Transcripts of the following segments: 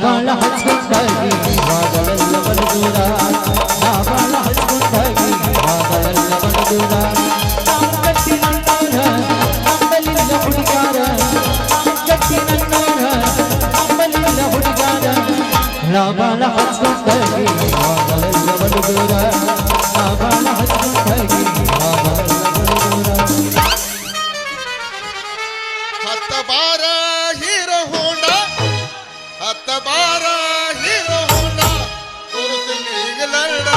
ಬಾಳ ಹಚ್ಕೊಂಡಾಗಿ ವಾದಳೆಲ್ಲ ಬಲದೂರ ನಾ ಬಾಳ ಹಚ್ಕೊಂಡಾಗಿ ವಾದಳೆಲ್ಲ ಬಲದೂರ ಗಟ್ಟಿ ನನ್ನೋರ ನಂಬಲಿಲ್ಲ ಹುಡುಗಾರ ಗಟ್ಟಿ ನನ್ನೋರ ನಂಬಲಿಲ್ಲ ಹುಡುಗಾರ ನಾ ಬಾಳ ಹಚ್ಕೊಂಡಾಗಿ ವಾದಳೆಲ್ಲ ಬಲದೂರ ನಾ ಬಾಳ ಹಚ್ಕೊಂಡಾಗಿ ವಾದಳೆಲ್ಲ ಬಲದೂರ ಹತ್ತ ಬಾರ ಹೀರೋ ಹೋಂಡ ಹತ್ತ ಬಾರ ಹೀರೋ ಹೋಂಡ ತೋರುತ್ತೀನಿ ಈಗಲಡ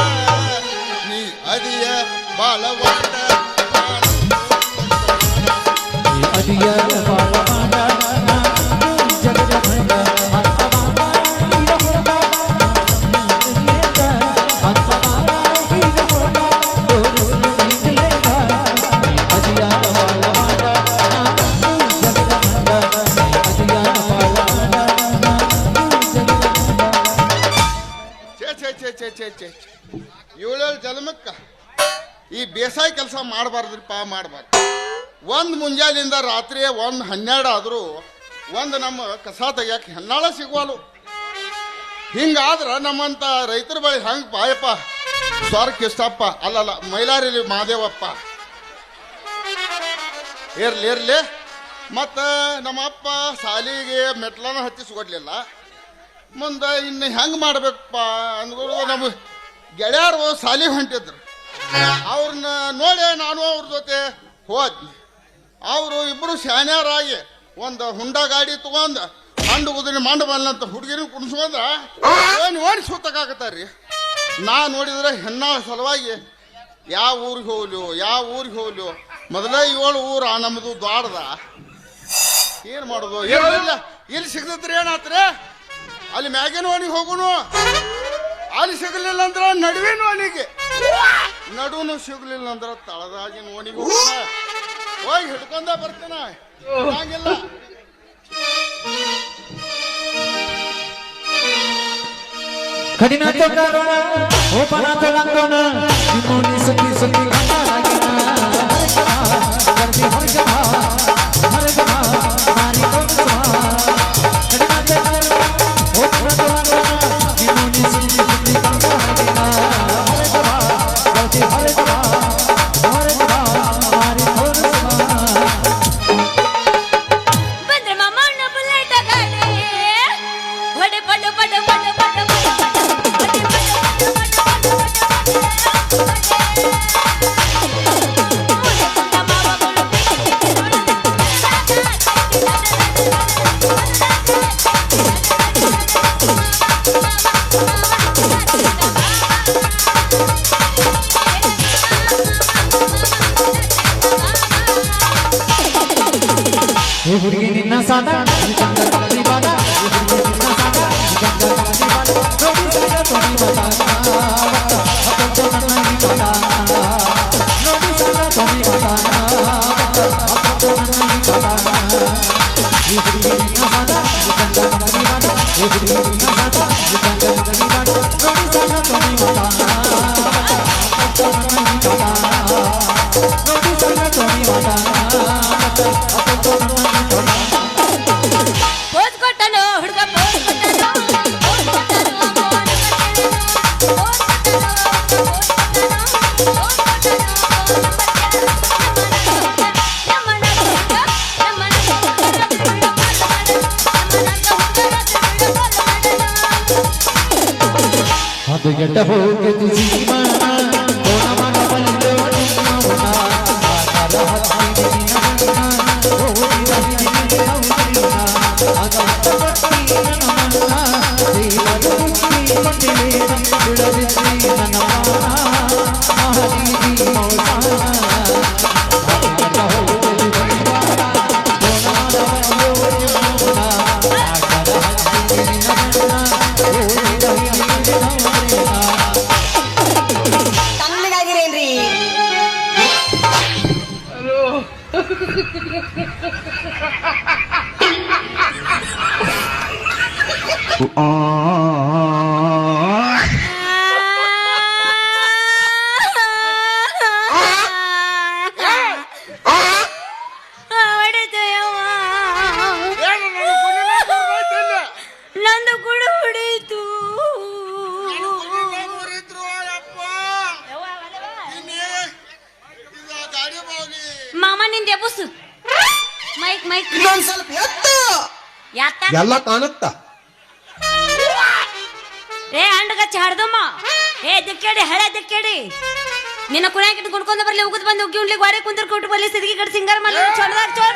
ನೀ ಅದಿಯ ಬಾಳವಾಡ ನೀ ಅದಿಯ ಬಾಳವಾಡ ಜಗದ ಭಂಡ ಹತ್ತ ಬಾರ ಹೀರೋ ಹೋಂಡ ಹತ್ತ ಬಾರ ಹೀರೋ ಹೋಂಡ ತೋರುತ್ತೀನಿ ಈಗಲಡ ನೀ ಅದಿಯ ಬಾಳವಾಡ ಜಗದ ಭಂಡ ಅದಿಯ ಬಾಳವಾಡ ಛೇ ಏಳೇಳು ಜನ್ಮಕ್ಕ ಈ ಬೇಸಾಯ ಕೆಲಸ ಮಾಡಬಾರ್ದ್ರಿಪ್ಪ ಮಾಡಬಾರ್ದು. ಒಂದು ಮುಂಜಾನೆಯಿಂದ ರಾತ್ರಿ 1:12 ಆದರೂ ಒಂದು ನಮ್ಮ ಕಸ ತೆಗಿಯಕ್ಕೆ ಹೆಣ್ಣಾಳ ಸಿಗುವಲು. ಹಿಂಗಾದ್ರೆ ನಮ್ಮಂಥ ರೈತರ ಬಳಿ ಹಂಗೆ ಪಾಯಪ್ಪ ಸ್ವರ್ಕಿಷ್ಟಪ್ಪ ಅಲ್ಲಲ್ಲ ಮೈಲಾರಿಲಿ ಮಹಾದೇವಪ್ಪ ಇರ್ಲಿ ಮತ್ತು ನಮ್ಮಪ್ಪ ಸಾಲಿಗೆ ಮೆಟ್ಲನ ಹತ್ತಿಸ್ಕೊಡ್ಲಿಲ್ಲ. ಮುಂದೆ ಇನ್ನು ಹೆಂಗೆ ಮಾಡ್ಬೇಕಪ್ಪ ಅಂದ್ಕೊಂಡು ನಮ್ಮ ಗೆಳೆಯರು ಸಾಲಿಗೆ ಹೊಂಟಿದ್ರು. ಅವ್ರನ್ನ ನೋಡಿ ನಾನು ಅವ್ರ ಜೊತೆ ಹೋದ್ನಿ. ಅವರು ಇಬ್ಬರು ಶಾನ್ಯಾರಾಗಿ ಒಂದು ಹುಂಡಾ ಗಾಡಿ ತಗೊಂಡು ಹಂಡು ಕುದುರೆ ಮಂಡ ಬಲ್ಲಂತ ಹುಡುಗಿನ ಕುಣಿಸ್ಕೊಂಡ ಓಣಿ ಸುತ್ತಕ್ಕಾಗತ್ತಾರ್ರಿ. ನಾ ನೋಡಿದ್ರೆ ಹೆಣ್ಣ ಸಲುವಾಗಿ ಯಾವ ಊರಿಗೆ ಹೋಗ್ಲು ಮೊದಲೇ 7 ಊರು ನಮ್ಮದು ದ್ವಾಡದ. ಏನು ಮಾಡೋದು ಏನಿಲ್ಲ. ಇಲ್ಲಿ ಸಿಗ್ತತ್ರಿ ಏನಾತ್ರಿ ಅಲ್ಲಿ ಮ್ಯಾಗಿನ ಓಣಿಗೆ ಹೋಗುನು, ಅಲ್ಲಿ ಸಿಗಲಿಲ್ಲ ಅಂದ್ರೆ ನಡುವಿನ ಓಣಿಗೆ, ನಡುನು ಸಿಗಲಿಲ್ಲ ಅಂದ್ರೆ ತಳದಾಗಿನ ಓಣಿಗೆ ಹೋಗೋಣ. ಹೋಗಿ ಹಿಡ್ಕೊಂಡ ಬರ್ತೇನ ಹಂಗಿಲ್ಲ. ಕಡಿನ ತೊಂದರೋಣ ಓಪನ ತೊಳಂಗೋಣ ನಿಮ್ಮೋನಿ ಸುತ್ತಿ ಸುತ್ತಿ ಗಂಗಾಗಿನ ಗರ್ದಿ ಹೊರಗಮ ಹೊರಗಮ ಮಾರಿ ಕೊಡುವ ಕಡಿನ ತೊಂದರೋಣ ಓಪನ ತೊಳಂಗೋಣ ನಿಮ್ಮೋನಿ ಸುತ್ತಿ ಸುತ್ತಿ ಗಂಗಾಗಿನ ಹೊರಗಮ ಗರ್ದಿ ಹೊರಗಮ ಹೊರಗಮ ಮಾರಿ ಕೊಡುವ ಬಂದ್ರೆ ಮಾಮನ ಬುಲೆಟ್ ಗಾಡಿ ಬಡ ಬಡ ಬಡ ಬಡ ಬಡ ಹುಡುಗಿ ನಿನ್ನ ಸಾದ ಗಂಗಾ ಕಲಿ ಬಾದ ಹುಡುಗಿ ನಿನ್ನ ಸಾದ ಗಂಗಾ ಕಲಿ ಬಾದ ನೋಡಿ ಸಾದ ತೋನಿ ಬಾದ ಅಪ್ಪಂತ ನನ್ನ ಬಾದ ನೋಡಿ ಸಾದ ತೋನಿ ಬಾದ ಅಪ್ಪಂತ ನನ್ನ ಬಾದ ಹುಡುಗಿ ನಿನ್ನ ಸಾದ ಗಂಗಾ ಕಲಿ ಬಾದ ಹುಡುಗಿ ನಿನ್ನ ಸಾದ ಗಂಗಾ ಕಲಿ ಬಾದ ನೋಡಿ ಸಾದ ತೋನಿ ಬಾದ ಅಪ್ಪಂತ ನನ್ನ ಬಾದ ನೋಡಿ ಸಾದ ತೋನಿ ಬಾದ ಅದು ಗೆಟ್ಟ ಹೋಗಿದ್ದು ಜೀವನ ಕೋಣ ಮನ ಬಂದು ನಿಮ್ಮವನ ಆಗಾರ ಹತ್ತಿ ನಿನ್ನ ಓದಿದ ನಿನ್ನ ಹೌದಿನ ಆಗ ಪಟ್ಟಿ ನನ್ನ ಮನ ದೇವರು ಕೊಟ್ಟಿವೆ ಬಿಡದಿಸಿ ನನ್ನ ಮಹಾದೀದಿ ಮೌತಾನ ಆಗಾರ ಹೋಗಿದ್ದು ಜೀವನ ಕೋಣ ಮನ ಬಂದು ನಿಮ್ಮವನ ಆಗಾರ ಹತ್ತಿ ನಿನ್ನ ಓದಿದ ತಣ್ಣಗಾಗಿರೇನ್ರಿ ನಂದು ಕುಡು ತಿಂಡಿ ಬುಸ್ ಮೈಕ್ ಮೈಕ್ ಇನ್ನೊಂದ್ ಸ್ವಲ್ಪ ಎತ್ತು ಯಾತ ಎಲ್ಲ ಕಾಣುತ್ತ ಏ ಅಂಡಗ ಚಾಡ್ದಮ್ಮ ಏ ದಿಕ್ಕೇಡಿ ಹಳೆ ದಿಕ್ಕೇಡಿ ನಿನ್ನ ಕುಣಾಕಿಟ್ ಕುಡ್ಕೊಂಡ ಬರ್ಲಿ ಉಗಿದ್ ಬಂದು ಉಗ್ಗಿ ಉಂಡ್ಲಿ ಗಾರೆ ಕುಂದ್ರ ಕೊಟ್ಟು ಬರ್ಲಿ ಸಿದ್ಗಿ ಕಡೆ ಸಿಂಗಾರ ಮಾಡ್ಲಿ ಚೊಡದಾಗ ಚೋಡ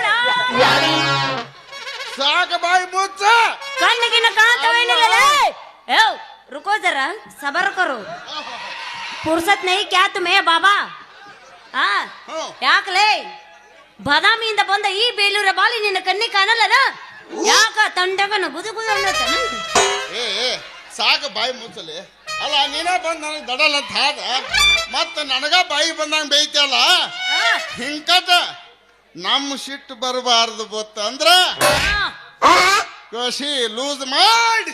ಸಾಕ ಬಾಯಿ ಮುಚ್ಚ ಕಣ್ಣಿಗಿನ ಕಾಂತವೇನಿಲ್ಲ ಏ रुको जरा सबर करो फुर्सत नहीं क्या तुम्हें बाबा ಯಾಕಲೇ ಬಾದಾಮಿಯಿಂದ ಬಂದ ಈ ಬೇಲೂರ ಬಾಲಿ ನಿನ್ನ ಕಣ್ಣಿ ಕಾಣಲ್ಲನ ಯಾಕ ತಂಡಗನ ಗುದು ಗುದು ಅನ್ನತಾನ ಏ ಸಾಕ ಬಾಯಿ ಮುಚ್ಚಲಿ ಅಲ್ಲ ನೀನೇ ಬಂದು ನನಗೆ ದಡಲ್ ಅಂತ ಹಾದ ಮತ್ತ ನನಗ ಬಾಯಿ ಬಂದಂಗ ಬೇಯ್ತಲ್ಲ ಹಿಂಕಟ ನಮ್ಮ ಸಿಟ್ಟು ಬರಬಾರ್ದು ಗೊತ್ತಂದ್ರ ಕಸಿ ಲೂಸ್ ಮಾಡಿ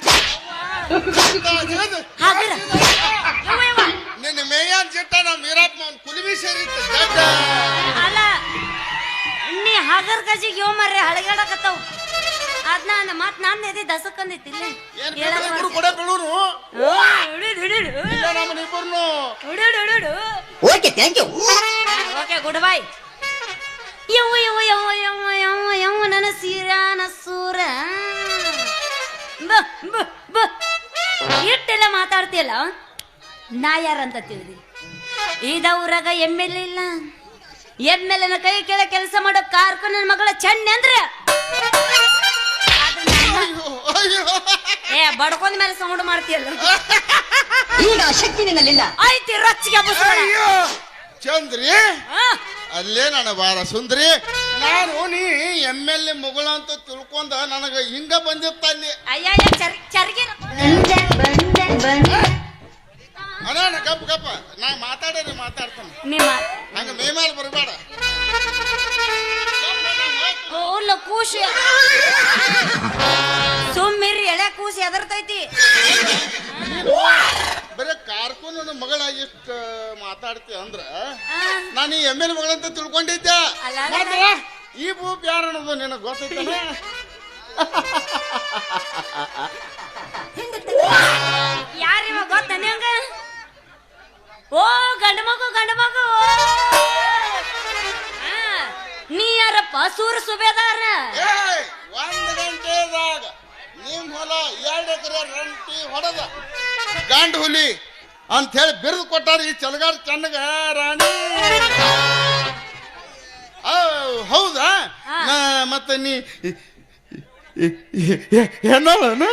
ನಿನ್ನ ಮೇಯನ್ ಚಿಟ್ಟ ನಮ್ಮ ವೀರಪ್ಪ ಕುಲಿಬಿ ಸೇರಿತ್ತು ಅಲ್ಲ ನೀ ಹಗರ್ ಕಜಿಗೆ ಯೋ ಮರ್ರೆ ಹಳಗಾಡಕತ್ತಾವ ಅದ್ನ ಮತ್ ನಾನು ಎದಿ ದಸಕಂದಿತ್ತಿಲ್ಲ ಕೊಡೆ ಬೀಳೂರು ನಮ್ಮನಿಬ್ಬರ್ನು okay thank you okay good bye ಯವ್ವ ಯವ್ವ ಯವ್ವ ಯವ್ವ ಯವ್ವ ಯವ್ವ ನನ್ನ ಸೀರಾನ ಸೂರ ಇಟ್ಟೆಲ್ಲ ಮಾತಾಡ್ತಿಯಲ್ಲ ನಾ ಯಾರಂತ ತಿಳಿದಿ ಇದವ್ರಾಗ ಎಲ್ ಇಲ್ಲ ಎಮ್ಮೆಲ್ಲೆನ ಕೈ ಕೆಳ ಕೆಲಸ ಮಾಡೋ ಕಾರ್ಖಾನೆ ಮಗಳ ಚೆನ್ನೆ ಅಂದ್ರೆ ಏ ಬಡ್ಕೊಂಡ ಮೇಲೆ ಸೌಂಡ್ ಮಾಡ್ತೀಯಲ್ಲ ಈಗ ಶಕ್ತಿ ನಿನ್ನಲ್ಲಿಲ್ಲ ಐತಿ ರೊಚ್ಚಿಗೆ ಚಂದ್ರಿ ಅಲ್ಲೇ ನನ್ನ ಬಾರ ಸುಂದ್ರಿ ನಾನು ನೀ ಎಮ್ಮೆಲ್ಲೆ ಮಗಳ ಅಂತ ತಿಳ್ಕೊಂಡ ನನಗ ಹಿಂಗ ಬಂದಿರ್ತಾನೆ ಅಯ್ಯ ಚರ್ಗಿ ಅಣ್ಣ ಗಪ್ಪ ಗಪ್ಪ ನಾ ಮಾತಾಡೋದು ಮಾತಾಡ್ತಾನೆ ನಿಮ್ಮ ಹಂಗ ಮೇ ಮೇಲೆ ಬರಬೇಡ ಓಲ್ಲ ಕೂಸಿ ಸುಮ್ಮಿರಿ ಎಳೆ ಕೂಸಿ ಎದರ್ತೈತಿ ಬರೀ ಕಾರ್ಕೂನ ಮಗಳ ಎಷ್ಟು ಮಾತಾಡ್ತಿ ಅಂದ್ರ ನಾನು ಈ ಎಮ್ ಎಲ್ ಮಗಳಂತ ತಿಳ್ಕೊಂಡಿದ್ದೆ ಈ ಭೂಪ್ ಯಾರು ಅನ್ನೋದು ನಿನಗೆ ಗೊತ್ತೈತನ ಯಾರಿವ ಗೊತ್ತ ನಿಂಗ ಓ ಗಂಡ ಮಗು ನೀ ಯಾರಪ್ಪ ಸೂರ ಸುಬೇದಾರ 1 ಗಂಟೆದಾಗ ನಿಮ್ ಹೊಲ 2 ಎಕರೆ ರಂಟಿ ಹೊಡೆದ ಗಂಡ ಹುಲಿ ಅಂತ ಹೇಳಿ ಬಿರುದು ಕೊಟ್ಟಾರ ಈ ಚಲಗಾರ ಚನ್ನಗ ರಾಣಿ ಹೌದಾ ಮತ್ತೆ ನೀ ಹೆಣ್ಣನು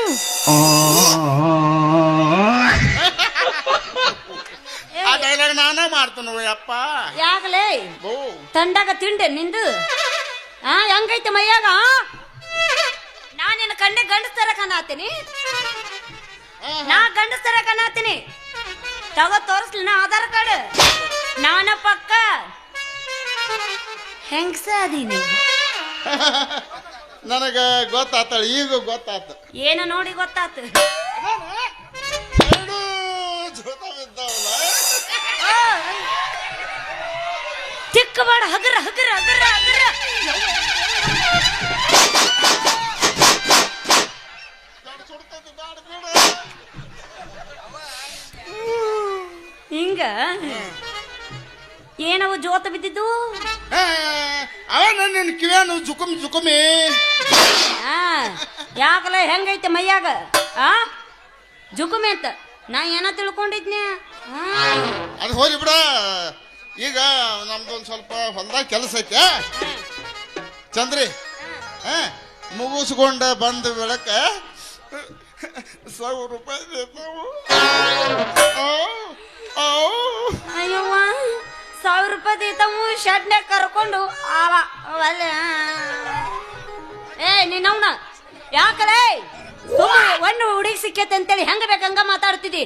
ಆ ಡೈಲಾಗ್ ನಾನ ಮಾಡ್ತಾನ ಅಪ್ಪ ಯಾಕಲೇ ತಂಡಾಗ ತಿಂಡೆ ನಿಂದು ಹೆಂಗೈತೆ ಮೈಯಾಗ ನಾನೇನು ಕಂಡೆ ಗಂಡಸ್ತರ ಕನಾತೀನಿ ನಾ ಗಂಡಸ್ತರ ಕನಾತೀನಿ ತಗೋ ತೋರಿಸ್ಲಿ ನಾ ಆಧಾರ್ ಕಾರ್ಡ್ ನಾನ ಪಕ್ಕ ಹೆಂಗ್ಸ ಅದೀನಿ ನನಗ ಗೊತ್ತಾತಳ ಈಗ ಗೊತ್ತಾತ ಏನ ನೋಡಿ ಗೊತ್ತಾತು ಎರಡು ಜೋತ ಬಿದ್ದಾವಲ್ಲ ತಿಕ್ಕಬೇಡ ಹಗರ ಹಗರ ಹಗರ ಹಗರ ಹಿಂಗ ಏನವು ಜೋತ ಬಿದ್ದಿದ್ದು ಅವ ನನ್ನ ಕಿವ್ಯಾನು ಜುಕುಮ್ ಜುಕುಮಿ ಯಾಕಲ್ಲ ಹೆಂಗೈತೆ ಮೈಯಾಗ ಜುಕುಮಿ ಅಂತ ನಾ ಏನ ತಿಳ್ಕೊಂಡಿದ್ನೆ ಅದು ಹೋಗಿ ಬಿಡ ಈಗ ನಮ್ದೊಂದು ಸ್ವಲ್ಪ ಹೊಲ್ದಾಗ ಕೆಲಸ ಐತೆ ಚಂದ್ರಿ ಮುಗಿಸ್ಕೊಂಡ ಬಂದ ಬೆಳಕ 1,000 ರೂಪಾಯಿ ಬೇಕಾವು ಅಯ್ಯವ್ವ 1,000 ರೂಪಾಯಿ ದೀತವು ಶೆಡ್ನ್ಯಾಗ ಕರ್ಕೊಂಡು ಆವ ಏ ನಿನ್ನವನ ಯಾಕಲೇ ಒಂದು ಹುಡುಗಿ ಸಿಕ್ಕೈತೆ ಅಂತೇಳಿ ಹೆಂಗ ಬೇಕಂಗ ಮಾತಾಡ್ತಿದ್ದಿ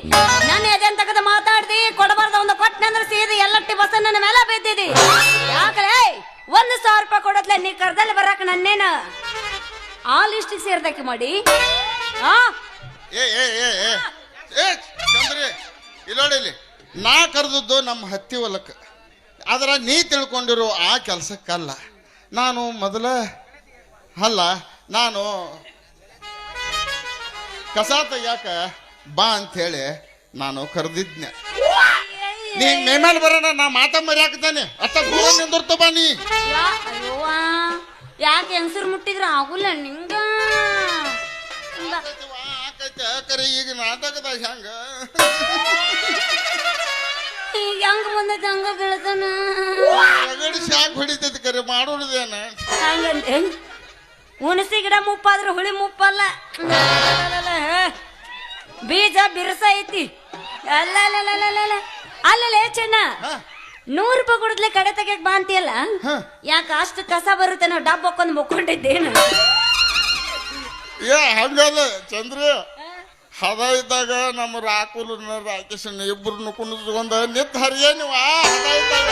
ನನ್ನ ಎದೆನ್ ತಗದ ಮಾತಾಡ್ತಿ ಕೊಡಬಾರ್ದ ಒಂದು ಕೊಟ್ಟನೆ ಅಂದ್ರೆ ಸೀದಿ ಎಲ್ಲಟ್ಟಿ ಬಸ್ ನನ್ನ ಮೇಲೆ ಬಿದ್ದಿದಿ ಯಾಕಲೇ 1,000 ರೂಪಾಯಿ ಕೊಡತ್ಲೆ ನೀ ಕರ್ದಲ್ಲಿ ಬರಾಕ ನನ್ನೇನ ಆ ಲಿಸ್ಟಿಗೆ ಸೇರ್ದಕ್ಕೆ ಮಾಡಿ ಚಂದ್ರಿ ಇಲ್ಲೋಡಿಲಿ ನಾ ಕರೆದದ್ದು ನಮ್ಮ ಹತ್ತಿ ಹೊಲಕ್ಕೆ ಆದ್ರೆ ನೀ ತಿಳ್ಕೊಂಡಿರೋ ಆ ಕೆಲಸಕ್ಕಲ್ಲ ನಾನು ಮೊದಲ ಅಲ್ಲ ನಾನು ಕಸ ತೆಗ್ಯಾಕ ಬಾ ಅಂಥೇಳಿ ನಾನು ಕರೆದಿದ್ನೆ ನೀ ಮೇಮೇಲೆ ಬರೋಣ ನಾ ಮಾತ ಮರ್ಯಾಕತಾನೆ ಅಷ್ಟ ದೂರ ನಿಂದಿರ್ತ ಬಾ ನೀ ಅಯ್ಯೋ ಯಾಕೆ ಹೆಂಗಸರು ಮುಟ್ಟಿದ್ರ ಆಗುಲ್ಲ ನಿಂಗ ಆಕೈತೆ ಕರೆ ಈಗ ನಾಟಕದಾಗ ಹೆಂಗ ಈಗ ಹೆಂಗ ಬಂದೈತೆ ಹಂಗ ಬೆಳತಾನ ರಗಡಿ ಶಾಕ್ ಹೊಡಿತೈತಿ ಕರೆ ಮಾಡೋದೇನ ಹಂಗಂತೆ ಹುಣಸಿ ಗಿಡ ಮುಪ್ಪಾದ್ರೆ ಹುಳಿ ಮುಪ್ಪಲ್ಲ ಬೀಜ ಬಿರ್ಸ ಐತಿ ಅಲ್ಲೇ ಚೆನ್ನ 100 ರೂಪಾಯಿ ಕೊಡದ್ಲೆ ಕಡೆ ತೆಗಿಯಕ್ ಬಾ ಅಂತೀಯಲ್ಲ ಯಾಕ ಅಷ್ಟು ಕಸ ಬರುತ್ತೆ ನಾವು ಡಬ್ಬ ಹಾಕೊಂಡ್ ಮುಕ್ಕೊಂಡಿದ್ದೇನು ಹಂಗಲ್ಲ ಚಂದ್ರ ಹದ ಇದ್ದಾಗ ನಮ್ಮ ರಾಕುಲ್ ರಾಕೇಶನ್ ಇಬ್ರು ಕುಣಿಸ್ಕೊಂಡ ನಿತ್ ಹರಿಯ ನೀವು ಹದ ಇದ್ದಾಗ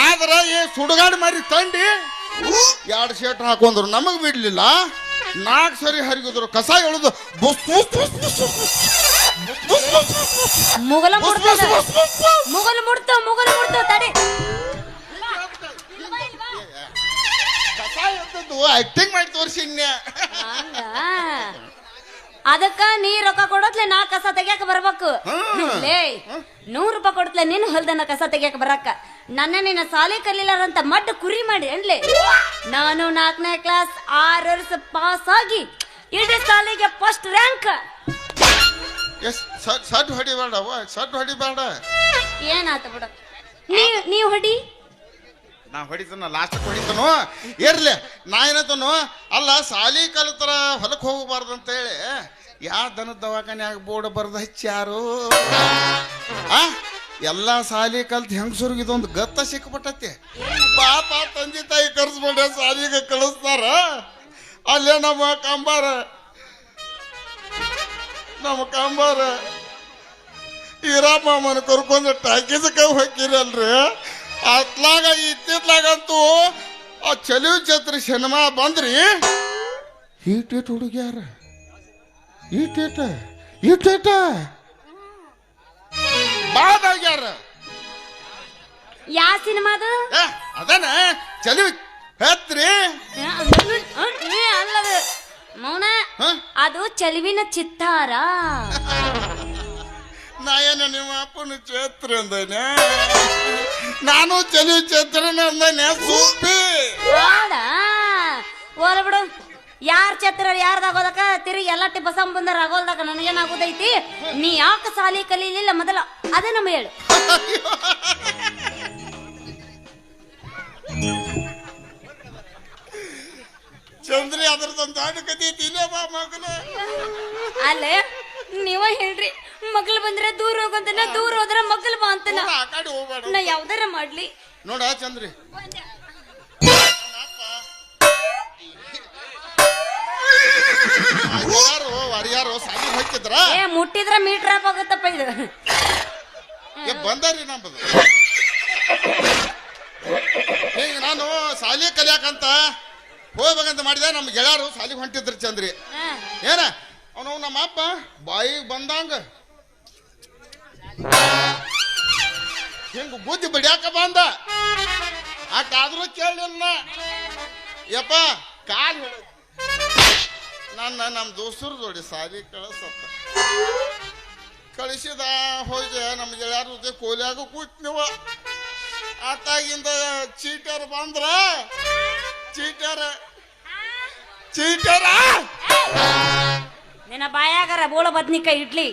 ಆದ್ರ ಈ ಸುಡುಗಾಡು ಮಾರಿ ತಂಡಿ 2 ಶೇಟ್ ಹಾಕೊಂಡ್ರು ನಮಗ್ ಬಿಡ್ಲಿಲ್ಲ 4 ಸರಿ ಹರಿಗಿದ್ರು ಕಸ ಎಳುದು ಮುಗಲ ಮುಡ್ತಾವ ತಡಿ ಕಸ ಎತ್ತದ್ದು ಆಕ್ಟಿಂಗ್ ಮಾಡಿ ತೋರಿಸಿ ಅದಕ್ಕ ನೀ ರೊಕ್ಕ ಕೊಡತ್ಲೆ ನಾ ಕಸ ತೆಗಿಯಾಕ ಬರ್ಬೇಕು ಲೇ 100 ರೂಪಾಯಿ ಕೊಡತ್ಲೆ ನೀನು ಹೊಲ್ದನ ಕಸ ತೆಗಿಯಾಕ ಬರಕ್ಕ ನನ್ನ ನಿನ್ನ ಸಾಲಿ ಕಲಿಲಾರಂತ ಮಡ್ಡ ಕುರಿ ಮಾಡಿ ಅನ್ಲೆ ನಾನು 4ನೇ ಕ್ಲಾಸ್ 6 ವರ್ಷ ಪಾಸ್ ಆಗಿ ಇಡೀ ಸಾಲಿಗೆ ಫಸ್ಟ್ ರ್ಯಾಂಕ್ ಸಟ್ ಹೊಡಿಬೇಡ ಏನಾತ ಬಿಡ ನೀವ್ ಹೊಡಿ ನಾ ಹೊಡಿತನ ಲಾಸ್ಟ್ ಹೊಡಿತನು ಇರ್ಲಿ ನಾ ಏನತನು ಅಲ್ಲ ಸಾಲಿ ಕಲಿತರ ಹೊಲಕ್ ಹೋಗಬಾರ್ದು ಅಂತ ಹೇಳಿ ಯಾ ದನದ ದವಾಖಾನ್ಯಾಗ ಬೋರ್ಡ್ ಬರ್ದ ಹಚ್ಚಾರು ಎಲ್ಲಾ ಸಾಲಿ ಕಲ್ತ್ ಹೆಂಗಸರ್ಗ ಇದೊಂದು ಗತ್ತ ಸಿಕ್ಬಿಟ್ಟತಿ ಪಾಪ ತಂದೆ ತಾಯಿ ಕರ್ಸ್ಬಿಡ ಸಾಲಿಗೆ ಕಳಿಸ್ತಾರ ಅಲ್ಲೇ ನಮ್ಮ ಕಂಬಾರ ಈರಮ್ಮನ ಕರ್ಕೊಂಡು ಟಾಕೀಸಕ್ಕೆ ಹೋಗಿರಲ್ರಿ ಅತ್ಲಾಗ ಇತ್ತಿತ್ಲಾಗಂತೂ ಆ ಚಲಿವ್ ಛತ್ರಿ ಸಿನಿಮಾ ಬಂದ್ರಿ ಈಟೇಟ್ ಹುಡುಗ್ಯಾರ ಈಟೇಟ ಬಾದಾಗ್ಯಾರ ಯಾ ಸಿನಿಮಾದು ಅದನ ಚಲಿವ್ ಹತ್ರಿ ಅಲ್ಲದು ಮೌನ ಅದು ಚಲಿವಿನ ಚಿತ್ತಾರ ನಾ ಏನ ನಿಮ್ಮ ಅಪ್ಪನ ಚೇತ್ರ ಅಂದನೆ ನಾನು ಚಲಿವ್ ಚೇತ್ರನ ಅಂದನೆ ಸೂಪಿ ಓಲ ಬಿಡು ಯಾರ್ ಛತ್ರ ಯಾರ್ದಾಗೋದಕ್ಕ ತಿರುಗಿ ಎಲ್ಲಟ್ಟಿ ಬಸಂಬ ಬಂದಾರ ಆಗೋಲ್ದಾಗ ನನಗೇನಾಗೋದೈತಿ ನೀ ಯಾಕೆ ಸಾಲಿ ಕಲೀಲಿಲ್ಲ ಮೊದಲ ಅದೇ ನಮ್ಮ ಹೇಳು ಚಂದ್ರಿ ಅದ್ರದೊಂದು ದೊಡ್ಡ ಕತೆ ಐತಿ ಬಾ ಮಗನ ಅಲ್ಲೇ ನೀವ ಹೇಳ್ರಿ ಮಗ್ಳು ಬಂದ್ರೆ ದೂರ ಹೋಗಂತನ ದೂರ ಹೋದ್ರ ಮಗ್ಳು ಬಾ ಅಂತನ ಆ ಕಡೆ ಹೋಗ್ಬೇಡ ನಾ ಯಾವ್ದಾರ ಮಾಡ್ಲಿ ನೋಡ ಚಂದ್ರಿ ಯಾರು ಸಾಲಿ ಹಾಕಿದ್ರ ಮುಟ್ಟಿದ್ರ ಮೀಟರ್ ಆಫ್ ಆಗುತ್ತಪ್ಪ ಇದು ಬಂದಾರಿ ನಮ್ಮದು ಈಗ ನಾನು ಸಾಲಿ ಕಲಿಯಾಕಂತ ಹೋಗ್ಬೇಕಂತ ಮಾಡಿದೆ ನಮ್ಮ ಗೆಳೆಯರು ಸಾಲಿಗೆ ಹೊಂಟಿದ್ರು ಚಂದ್ರಿ ಏನ ಅವನು ನಮ್ಮ ಅಪ್ಪ ಬಾಯಿಗೆ ಬಂದಂಗ ಹಿಂಗ ಬುದ್ಧಿ ಬಡಿಯಾಕ ಬಂದ ಆಟಾದ್ರೂ ಕೇಳಲಿಲ್ಲ ಯಪ್ಪ ಕಾಲ್ ಹೇಳ ನಮ್ಮ ದೋಸ್ತರು ಜೋಡಿ ಸಾಲಿ ಕಳಿಸಿದ ಹೋಗಿ ನಮ್ಮ ಗೆಳೆಯರ ಜೊತೆ ಕೋಲಿಯಾಗ ಕೂತ್ನಿವ ಆತಾಗಿಂದ ಚೀಟರ್ ಬಂದ್ರ ಚೀಟರ ನಿನ್ನ ಬಾಯಾಗರ ಬೋಳ ಬದ್ನಿಕಾಯಿ ಇಡ್ಲಿ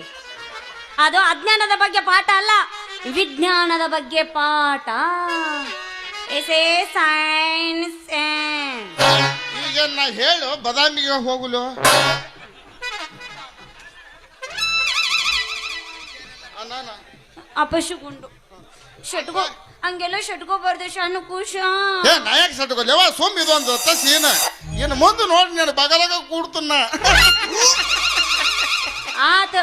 ಅದು ಅಜ್ಞಾನದ ಬಗ್ಗೆ ಪಾಠ ಅಲ್ಲ ವಿಜ್ಞಾನದ ಬಗ್ಗೆ ಪಾಠ ಸೈನ್ಸ್ ಈಗ ನಾ ಹೇಳು ಬದಾಮಿಗೆ ಹೋಗಲು ಅಪಶುಗುಂಡು ಶಟ್ಕೋ ಹಂಗೆಲ್ಲ ಶಟ್ಕೋಬಾರ್ದು ಶಣ್ಣು ಕೂಶ ನಾಯಕ್ ಸಟ್ಕೋಲ್ಯವ ಸೊಂಬ ಇದೊಂದು ತಸೀನ ಇನ್ನು ಮುಂದೆ ನೋಡಿ ನಾನು ಬಗಲಾಗ ಕೂಡ್ತನ್ನ ಆತ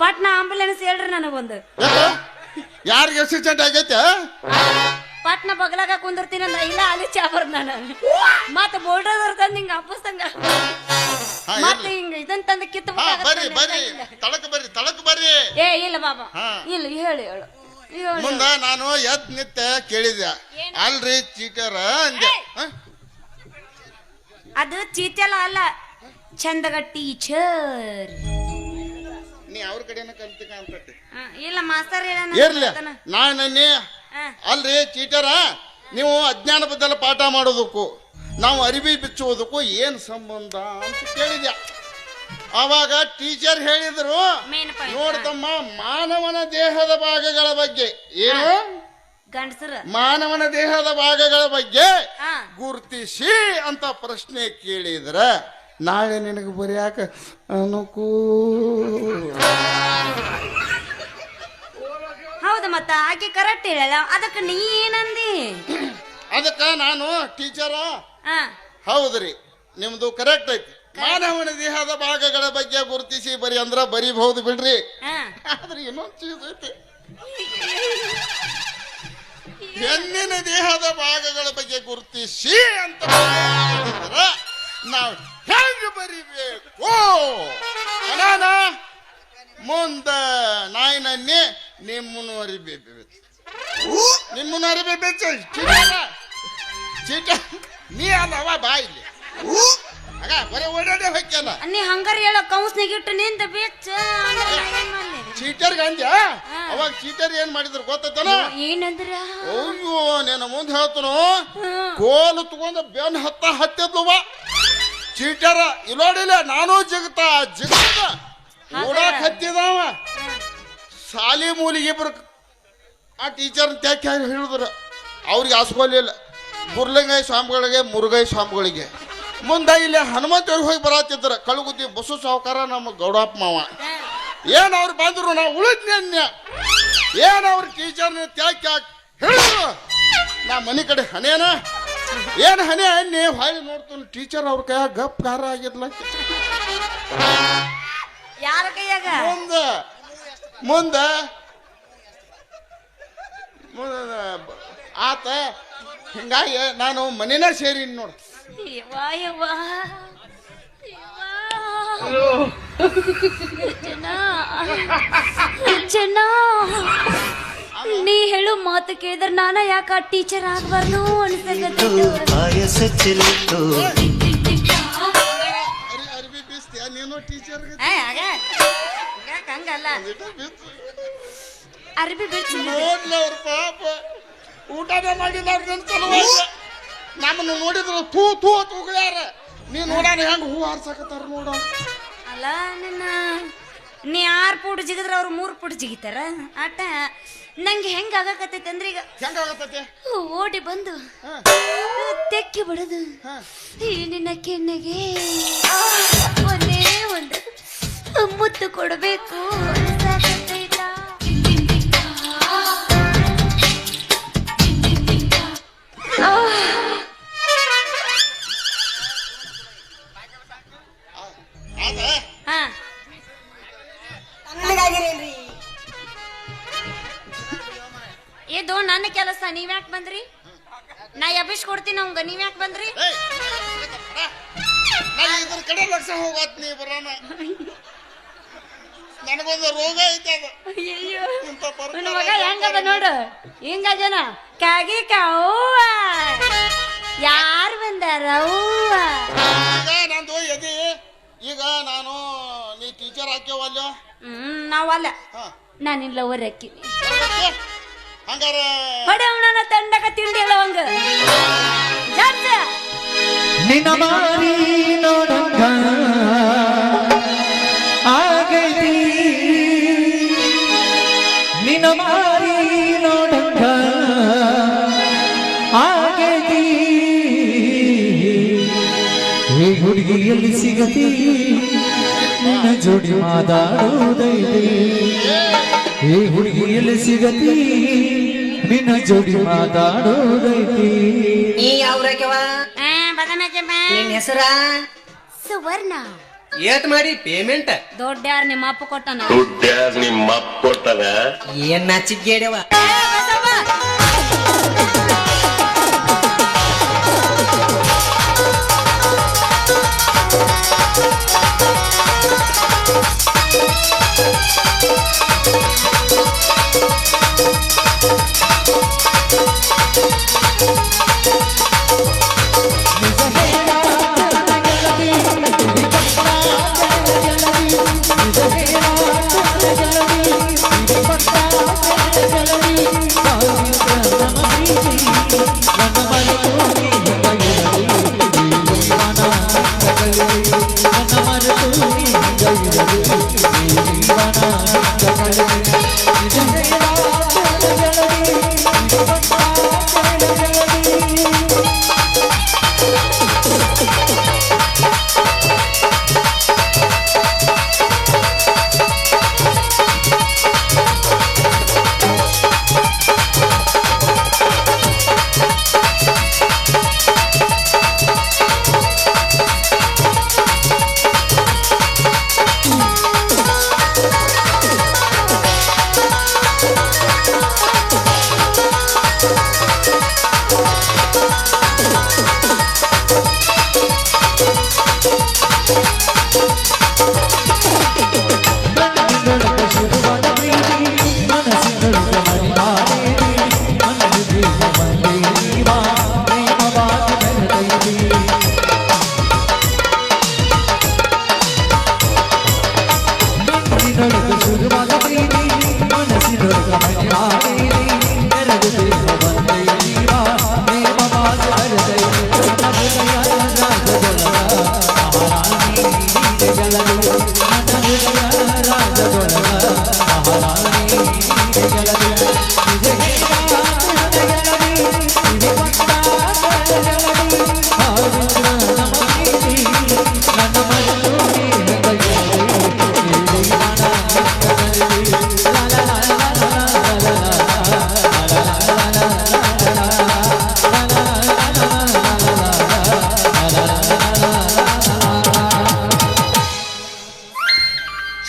ಪಟ್ನ ಆಂಬುಲೆನ್ಸ್ ಹೇಳ್ರಿ ನನಗೊಂದು ಯಾರಿಗೆ ಆಕ್ಸಿಡೆಂಟ್ ಆಗೈತೆ ಪಟ್ನ ಬಗಲಾಗ ಕುಂದಿರ್ತೀನಿ ಅಂದ್ರೆ ಇಲ್ಲ ಅಲ್ಲಿ ಚಾಬರ್ ನಾನು ಮತ್ತ ಬೋರ್ಡರ್ ತಂದು ಹಿಂಗ ಅಪ್ಪಸ್ತಂಗ ಮತ್ತೆ ಹಿಂಗ ಇದನ್ ತಂದು ಕಿತ್ತು ಬರ್ರಿ ತಳಕ್ ಬರ್ರಿ ಏ ಇಲ್ಲ ಬಾಬಾ ಇಲ್ಲ ಹೇಳು ಮುಂದ ನಾನು ಎದ್ ನಿತ್ಯ ಕೇಳಿದೆ ಅಲ್ರಿ ಚೀಟರ ಅಂದೆ ಅದು ಚೀಚಲ ಅಲ್ಲ ಚಂದಗ ಟೀಚರ್ ನೀ ಅವ್ರ ಕಡೆನ ಕಲ್ತಿಕ ಅಂತ ಇಲ್ಲ ಮಾಸ್ತರ್ ಇರ್ಲಿ ನಾನು ಅಲ್ರಿ ಚೀಟರ ನೀವು ಅಜ್ಞಾನ ಬದಲ ಪಾಠ ಮಾಡೋದಕ್ಕೂ ನಾವು ಅರಿವಿ ಬಿಚ್ಚುವುದಕ್ಕೂ ಏನು ಸಂಬಂಧ ಅಂತ ಕೇಳಿದ್ಯಾ. ಆವಾಗ ಟೀಚರ್ ಹೇಳಿದ್ರು, ಮೇನ್ ಪಾಯಿಂಟ್. ನೋಡ್ತಮ್ಮ, ಮಾನವನ ದೇಹದ ಭಾಗಗಳ ಬಗ್ಗೆ ಏನು ಗಂಡಸರ ಮಾನವನ ದೇಹದ ಭಾಗಗಳ ಬಗ್ಗೆ ಹಾ. ಗುರುತಿಸಿ ಅಂತ ಪ್ರಶ್ನೆ ಕೇಳಿದ್ರ ನಾಳೆ ನಿನಗೆ ಬರೆಯಾಕ ಹೌದು, ಮತ್ತ ಆಕೆ ಕರೆಕ್ಟ್ ಹೇಳಲ್ಲ, ಅದಕ್ಕೆ ನೀ ಏನಂದಿ? ಅದಕ್ಕ ನಾನು ಟೀಚರ ಹಾ ಹೌದ್ರಿ, ನಿಮ್ದು ಕರೆಕ್ಟ್ ಐತಿ. ಮಾನವನ ದೇಹದ ಭಾಗಗಳ ಬಗ್ಗೆ ಗುರುತಿಸಿ ಬರಿ ಅಂದ್ರ ಬರಿಬಹುದು ಬಿಡ್ರಿ. ಹಾ ಆದ್ರೆ ಇನ್ನೊಂದು ಚೀಸ್ ಐತಿ, ಹೆಣ್ಣಿನ ದೇಹದ ಭಾಗಗಳ ಬಗ್ಗೆ ಗುರುತಿಸಿ ಅಂತ ಹೇಳಿದ್ರ ನಾವು ಹೆಂಗ್ ಬರಿಬೇಕು? ಅನಾನ ಮುಂದ ನಾಯಿ ನನ್ನಿ ನಿಮ್ಮನ್ನು ಅರಿಬೇಕು, ನಿಮ್ಮನ್ನು ಅರಿಬೇಕು. ಚೀಟ ನೀ ಅಲ್ಲವ ಬಾ ಇಲ್ಲಿ ಆಗ ಬರೀ ಓಡಾಡೇ ಹೊಕ್ಕಲ್ಲ. ನೀ ಹಂಗಾರ ಹೇಳ ಕೌನ್ಸ್ನಾಗಿಟ್ಟು ನಿಂದ ಬೆಚ್ಚ ಚೀಟರ್ಗ ಅಂದ್ಯ. ಅವಾಗ ಚೀಟರ್ ಏನ್ ಮಾಡಿದ್ರು ಗೊತ್ತೈತನ? ಏನಂದ್ರ? ಅಯ್ಯೋ ನಿನ್ನ ಮುಂದೆ ಹೇಳ್ತನು, ಕೋಲು ತಗೊಂಡ ಬೆನ್ ಹತ್ತಿದ್ಲವ ಚೀಟರ. ಇಲ್ಲೋಡಿಲ್ಲ, ನಾನು ಜಿಗತ ಓಡಾಕ್ ಹತ್ತಿದವ. ಸಾಲಿ ಮೂಲಿಗೆ ಇಬ್ರು ಆ ಟೀಚರ್ ತ್ಯಾಕ್ ಹೇಳಿದ್ರು. ಅವ್ರಿಗೆ ಆಸ್ಕೊಲಿಲ್ಲ, ಗುರ್ಲಿಂಗಾಯಿ ಸ್ವಾಮಿಗಳಿಗೆ ಮುರುಗಾಯಿ ಸ್ವಾಮಿಗಳಿಗೆ. ಮುಂದೆ ಇಲ್ಲಿ ಹನುಮಂತವ್ರಿಗೆ ಹೋಗಿ ಬರತ್ತಿದ್ರ ಕಳುಗುದ್ದಿ ಬಸು ಸಾವುಕಾರ ನಮ್ಮ ಗೌಡಪ್ಪ ಮಾವ. ಏನ್ ಅವ್ರು ಬಂದ್ರು ನಾ ಉಳಿದ್ನ್ಯ. ಏನ್ ಅವ್ರ ಟೀಚರ್ನ ತ್ಯಾಕ್ ಹೇಳಿದ್ರು. ನಾ ಮನೆ ಕಡೆ ಹನೇನ ಏನ್ ಹನಿ ಅನ್ನಿ ಹೊಳ್ಳಿ ನೋಡ್ತೀನಿ ಟೀಚರ್ ಅವ್ರ ಕೈಯಾಗ ಗಪ್ ಖಾರ ಆಗಿದ್ಲ. ಯಾರ ಕೈಯಾಗ? ಮುಂದ ಆತ. ಹಿಂಗಾಗಿ ನಾನು ಮನೇನ ಸೇರಿನಿ ನೋಡು. ನೀ ಹೇಳು ಮಾತು ಕೇಳಿದ್ರ ನಾನ ಯಾಕ ಟೀಚರ್ ಆಗ್ಬಾರ್ದು ಅರ್ಬಿ ಬೀಸ್ತೀಯ ನೀನು ಟೀಚರ್? ಹಂಗಲ್ಲ, ಅರ್ಬಿ ಬಿಡ್ಸಿ ನೋಡ್ಲ ಅವ್ರ ಪಾಪ ಊಟನೇ ಮಾಡಿಲ್ಲ. ನಮ್ಮನ್ನು ನೋಡಿದ್ರು ತೂ ತೂ ತೂಗ್ಯಾರ. ನೀ ನೋಡಾನ ಹೆಂಗ ಹೂ ಹಾರ್ಸಾಕತ್ತಾರ ನೋಡ. ಅಲ್ಲ ನಿನ್ನ ನೀ 6 ಫೂಟ್ ಜಿಗಿದ್ರ ಅವ್ರು 3 ಫೂಟ್ ಜಿಗಿತಾರ. ಆಟ ನಂಗೆ ಹೆಂಗ ಆಗಕತ್ತೈತೆ ಅಂದ್ರೆ ಈಗ ಹೆಂಗಾಗತ್ತೆ ಓಡಿ ಬಂದು ತೆಕ್ಕಿ ಬಿಡದು ಈ ನಿನ್ನ ಕೆನ್ನೆಗೆ ಒಂದೇ ಒಂದು ಮುತ್ತು ಕೊಡಬೇಕು. ಇದು ನನ್ನ ಕೆಲಸ, ನೀವ್ಯಾಕೆ ಬಂದ್ರಿ? ನಾ ಎಬ್ಬಿಸ್ ಕೊಡ್ತೀನಿ ಅವಂಗ, ನೀವ್ಯಾಕೆ ಬಂದ್ರಿ? ಇದ್ರ ಕಡೆ ಲಕ್ಷ ಹೋಗತ್ ನೀ ಬರೋಣ. ನನಗೊಂದು ರೋಗ ಐತೆ ಅದು. ಅಯ್ಯೋ ನನ್ನ ಮಗ ಹೆಂಗದ ನೋಡು, ಹಿಂಗ ಜನ ಕಾಗಿ ಕಾವ್ವ ಯಾರು ಬಂದಾರ ಅವ್ವ. ಈಗ ನಂದು ಎದಿ ಈಗ ನಾನು ನೀ ಟೀಚರ್ ಹಾಕ್ಯವಲ್ಲ. ನಾವಲ್ಲ, ನಾನಿಲ್ಲ ಲವರ್ ಹಾಕಿನಿ. ಹಂಗಾರ ಹೊಡೆವನ ತಂಡಕ ತಿಂಡಿ ಹೇಳವಂಗ ನಿನ್ನ ಮಾರಿ ನೋಡಂಗ ಆಗೈತಿ, ನಿನ್ನ ಮಾರಿ ನೋಡಂಗ ಆಗೈತಿ. ಈ ಹುಡುಗಿಯಲ್ಲಿ ಸಿಗತಿ ನಿನ್ನ ಜೋಡಿ ಮಾತಾಡೋದೈತಿ. ಈ ಹುಡುಗಿಯಲ್ಲಿ ಸಿಗತಿ ನಿನ್ನ ಜೋಡಿ ಮಾತಾಡೋದೈತಿ. ನೀ ಯಾವ್ರಕ್ಯವ? ನಿನ್ ಹೆಸರ? ಸುವರ್ಣ. ಏಟ್ ಮಾಡಿ ಪೇಮೆಂಟ್? ದೊಡ್ಡ್ಯಾರ ನಿಮ್ಮ ಅಪ್ಪ ಕೊಟ್ಟನ. ಏನ್ ನಾಚಿಗೇಡವ?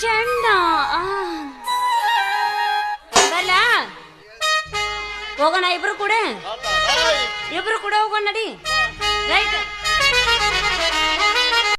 ಚಂದ ಬರ್ಲ ಹೋಗೋಣ ಇಬ್ರು ಕೂಡ ಹೋಗೋಣ ನಡಿ ರೈಟ್